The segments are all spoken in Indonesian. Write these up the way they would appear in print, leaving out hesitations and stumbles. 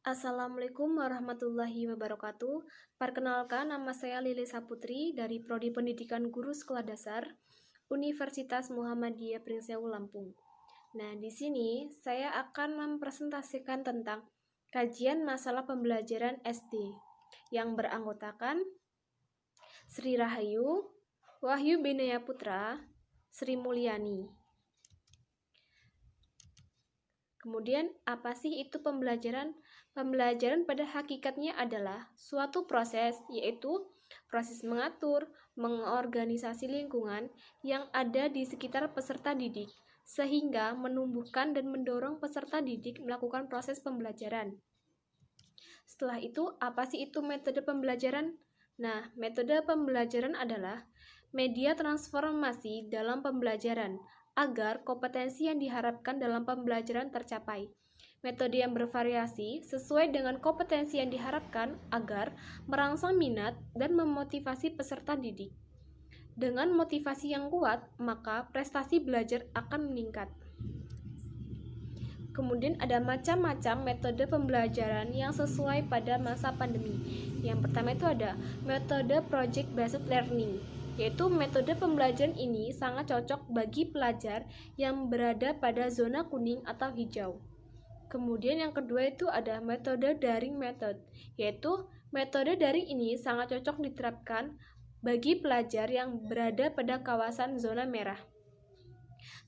Assalamualaikum warahmatullahi wabarakatuh. Perkenalkan, nama saya Lili Saputri dari Prodi Pendidikan Guru Sekolah Dasar Universitas Muhammadiyah Pringseu Lampung. Nah, di sini saya akan mempresentasikan tentang kajian masalah pembelajaran SD yang beranggotakan Sri Rahayu, Wahyu Binaya Putra, Sri Mulyani. Kemudian, apa sih itu pembelajaran? Pembelajaran pada hakikatnya adalah suatu proses, yaitu proses mengatur, mengorganisasi lingkungan yang ada di sekitar peserta didik, sehingga menumbuhkan dan mendorong peserta didik melakukan proses pembelajaran. Setelah itu, apa sih itu metode pembelajaran? Nah, metode pembelajaran adalah media transformasi dalam pembelajaran agar kompetensi yang diharapkan dalam pembelajaran tercapai. Metode yang bervariasi sesuai dengan kompetensi yang diharapkan agar merangsang minat dan memotivasi peserta didik. Dengan motivasi yang kuat, maka prestasi belajar akan meningkat. Kemudian ada macam-macam metode pembelajaran yang sesuai pada masa pandemi. Yang pertama itu ada metode project based learning, yaitu metode pembelajaran ini sangat cocok bagi pelajar yang berada pada zona kuning atau hijau. Kemudian yang kedua itu ada metode daring method, yaitu metode daring ini sangat cocok diterapkan bagi pelajar yang berada pada kawasan zona merah.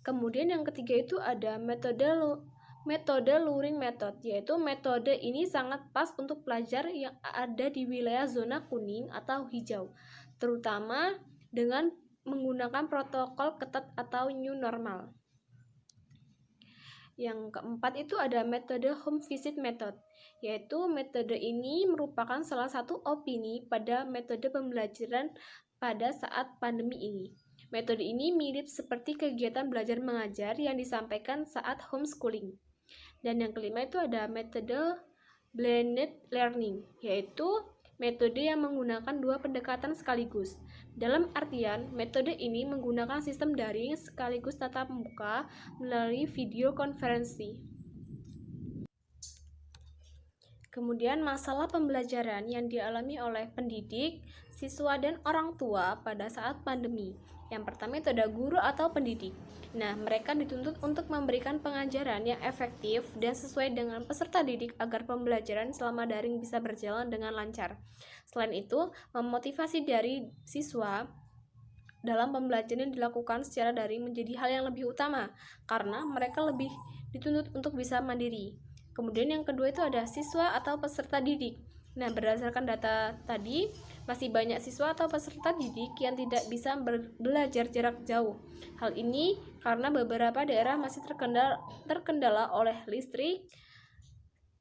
Kemudian yang ketiga itu ada metode luring method, yaitu metode ini sangat pas untuk pelajar yang ada di wilayah zona kuning atau hijau, terutama dengan menggunakan protokol ketat atau new normal. Yang keempat itu ada metode home visit method, yaitu metode ini merupakan salah satu opini pada metode pembelajaran pada saat pandemi ini. Metode ini mirip seperti kegiatan belajar mengajar yang disampaikan saat homeschooling. Dan yang kelima itu ada metode blended learning, yaitu metode yang menggunakan dua pendekatan sekaligus. Dalam artian, metode ini menggunakan sistem daring sekaligus tatap muka melalui video konferensi. Kemudian masalah pembelajaran yang dialami oleh pendidik, siswa, dan orang tua pada saat pandemi. Yang pertama itu ada guru atau pendidik. Nah, mereka dituntut untuk memberikan pengajaran yang efektif dan sesuai dengan peserta didik agar pembelajaran selama daring bisa berjalan dengan lancar. Selain itu, memotivasi dari siswa dalam pembelajaran yang dilakukan secara daring menjadi hal yang lebih utama karena mereka lebih dituntut untuk bisa mandiri. Kemudian yang kedua itu ada siswa atau peserta didik. Nah, berdasarkan data tadi, masih banyak siswa atau peserta didik yang tidak bisa belajar jarak jauh. Hal ini karena beberapa daerah masih terkendala oleh listrik,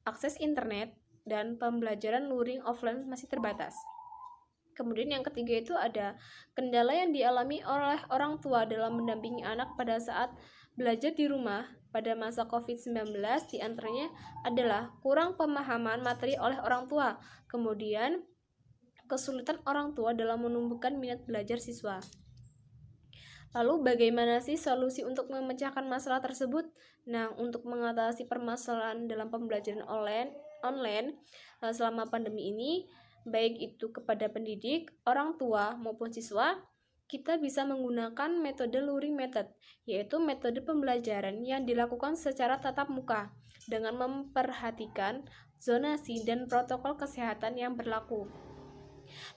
akses internet, dan pembelajaran luring offline masih terbatas. Kemudian yang ketiga itu ada kendala yang dialami oleh orang tua dalam mendampingi anak pada saat belajar di rumah pada masa COVID-19, diantaranya adalah kurang pemahaman materi oleh orang tua, kemudian kesulitan orang tua dalam menumbuhkan minat belajar siswa. Lalu bagaimana sih solusi untuk memecahkan masalah tersebut? Nah, untuk mengatasi permasalahan dalam pembelajaran online selama pandemi ini, baik itu kepada pendidik, orang tua, maupun siswa, kita bisa menggunakan metode luring method, yaitu metode pembelajaran yang dilakukan secara tatap muka dengan memperhatikan zonasi dan protokol kesehatan yang berlaku.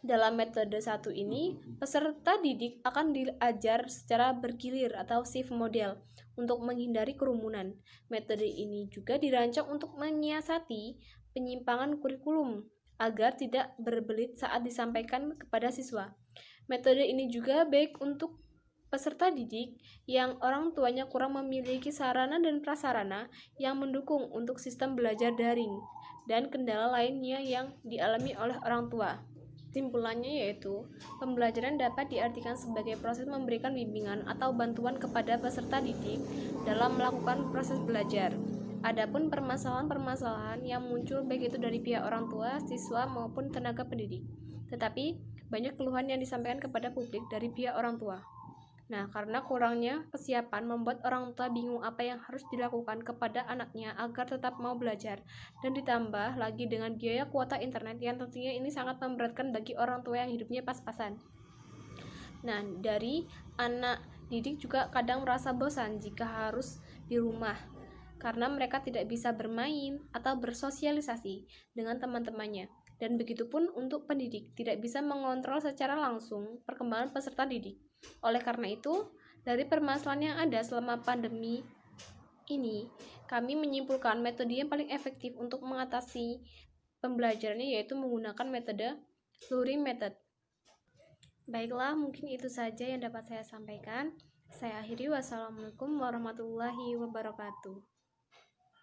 Dalam metode satu ini, peserta didik akan diajar secara bergilir atau shift model untuk menghindari kerumunan. Metode ini juga dirancang untuk menyiasati penyimpangan kurikulum agar tidak berbelit saat disampaikan kepada siswa. Metode ini juga baik untuk peserta didik yang orang tuanya kurang memiliki sarana dan prasarana yang mendukung untuk sistem belajar daring dan kendala lainnya yang dialami oleh orang tua. Kesimpulannya yaitu, pembelajaran dapat diartikan sebagai proses memberikan bimbingan atau bantuan kepada peserta didik dalam melakukan proses belajar. Adapun permasalahan-permasalahan yang muncul baik itu dari pihak orang tua, siswa maupun tenaga pendidik. Tetapi banyak keluhan yang disampaikan kepada publik dari pihak orang tua. Nah, karena kurangnya kesiapan membuat orang tua bingung apa yang harus dilakukan kepada anaknya agar tetap mau belajar. Dan ditambah lagi dengan biaya kuota internet yang tentunya ini sangat memberatkan bagi orang tua yang hidupnya pas-pasan. Nah, dari anak didik juga kadang merasa bosan jika harus di rumah karena mereka tidak bisa bermain atau bersosialisasi dengan teman-temannya. Dan begitupun untuk pendidik, tidak bisa mengontrol secara langsung perkembangan peserta didik. Oleh karena itu, dari permasalahan yang ada selama pandemi ini, kami menyimpulkan metode yang paling efektif untuk mengatasi pembelajarannya yaitu menggunakan metode Lurie Method. Baiklah, mungkin itu saja yang dapat saya sampaikan. Saya akhiri, wassalamualaikum warahmatullahi wabarakatuh.